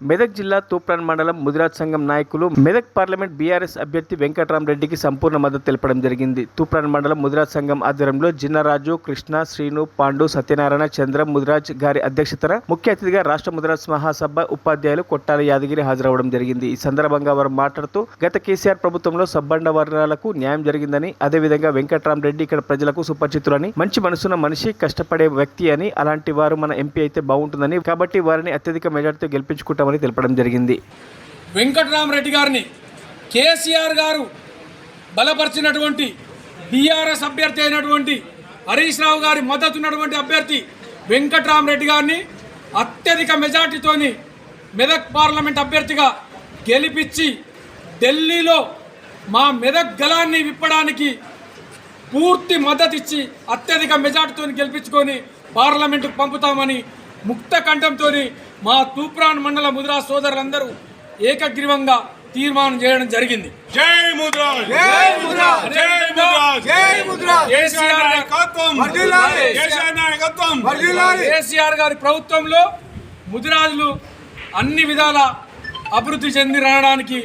మెదక్ జిల్లా తూప్రాన్ మండలం ముదిరాజ్ సంఘం నాయకులు మెదక్ పార్లమెంట్ బీఆర్ఎస్ అభ్యర్థి వెంకట్రామరెడ్డికి సంపూర్ణ మద్దతు తెలపడం జరిగింది. తూప్రాన్ మండలం ముదిరాజ్ సంఘం ఆధ్వర్యంలో జిన్నరాజు, కృష్ణ, శ్రీను, పాండు, సత్యనారాయణ, చంద్ర ముదిరాజ్ గారి అధ్యక్షతన ముఖ్య అతిథిగా రాష్ట్ర ముదిరాజ్ మహాసభ ఉపాధ్యాయులు కొట్టాల యాదగిరి హాజరవడం జరిగింది. ఈ సందర్భంగా వారు మాట్లాడుతూ గత కేసీఆర్ ప్రభుత్వంలో సబ్బండ వర్గాలకు న్యాయం జరిగిందని, అదేవిధంగా వెంకట్రామరెడ్డి ఇక్కడ ప్రజలకు సుపరిచితులని, మంచి మనసున్న మనిషి, కష్టపడే వ్యక్తి అని, అలాంటి వారు మన ఎంపీ అయితే బాగుంటుందని, కాబట్టి వారిని అత్యధిక మెజార్టీతో గెలిపించుకుంటామని తెలపడం జరిగింది. వెంకట్రామరెడ్డి గారిని కేసీఆర్ గారు బలపరిచినటువంటి బీఆర్ఎస్ అభ్యర్థి అయినటువంటి హరీష్ రావు గారి మద్దతున్నటువంటి అభ్యర్థి వెంకట్రామరెడ్డి గారిని అత్యధిక మెజార్టీతోని మెదక్ పార్లమెంట్ అభ్యర్థిగా గెలిపించి ఢిల్లీలో మా మెదక్ గలాన్ని విప్పడానికి పూర్తి మద్దతు ఇచ్చి అత్యధిక మెజార్టీతో గెలిపించుకొని పార్లమెంటుకు పంపుతామని ముక్త కంఠంతో మా తూప్రాన్ మండల ముదిరాజ్ సోదరులందరూ ఏకగ్రీవంగా తీర్మానం చేయడం జరిగింది. జై ముదిరాజ్, జై ముదిరాజ్, జై ముదిరాజ్, జై ముదిరాజ్. కేసీఆర్ గారి ప్రభుత్వంలో ముదిరాజులు అన్ని విధాల అభివృద్ధి చెంది రావడానికి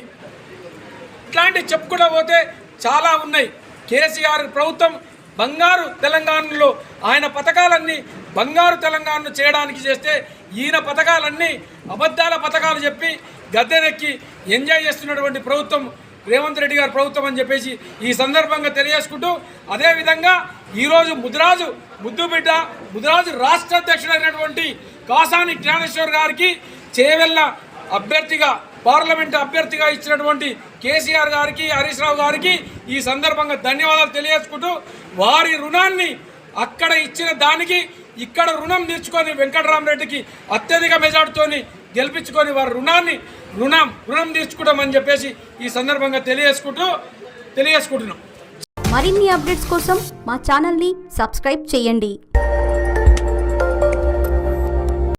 ఇట్లాంటి చెప్పుకుంటూ పోతే చాలా ఉన్నాయి. కేసీఆర్ ప్రభుత్వం బంగారు తెలంగాణలో ఆయన పథకాలన్నీ బంగారు తెలంగాణను చేయడానికి చేస్తే ఈయన పథకాలన్నీ అబద్ధాల పథకాలు చెప్పి గద్దెనెక్కి ఎంజాయ్ చేస్తున్నటువంటి ప్రభుత్వం రేవంత్ రెడ్డి గారి ప్రభుత్వం అని చెప్పేసి ఈ సందర్భంగా తెలియజేసుకుంటూ, అదేవిధంగా ఈరోజు ముద్దుబిడ్డ ముదిరాజు రాష్ట్ర అధ్యక్షుడైనటువంటి కాసాని జ్ఞానేశ్వర్ గారికి చేవెళ్ళ అభ్యర్థిగా పార్లమెంటు అభ్యర్థిగా ఇచ్చినటువంటి కేసీఆర్ గారికి, హరీష్ రావు గారికి ఈ సందర్భంగా ధన్యవాదాలు తెలియజేసుకుంటూ, వారి రుణాన్ని అక్కడ ఇచ్చిన దానికి ఇక్కడ రుణం తీర్చుకొని వెంకట్రామరెడ్డికి అత్యధిక మెజార్టీతో గెలిపించుకొని వారి రుణం తీర్చుకుంటామని చెప్పేసి ఈ సందర్భంగా తెలియజేసుకుంటున్నాం. మరిన్ని అప్డేట్స్ కోసం మా ఛానల్ని సబ్స్క్రైబ్ చేయండి.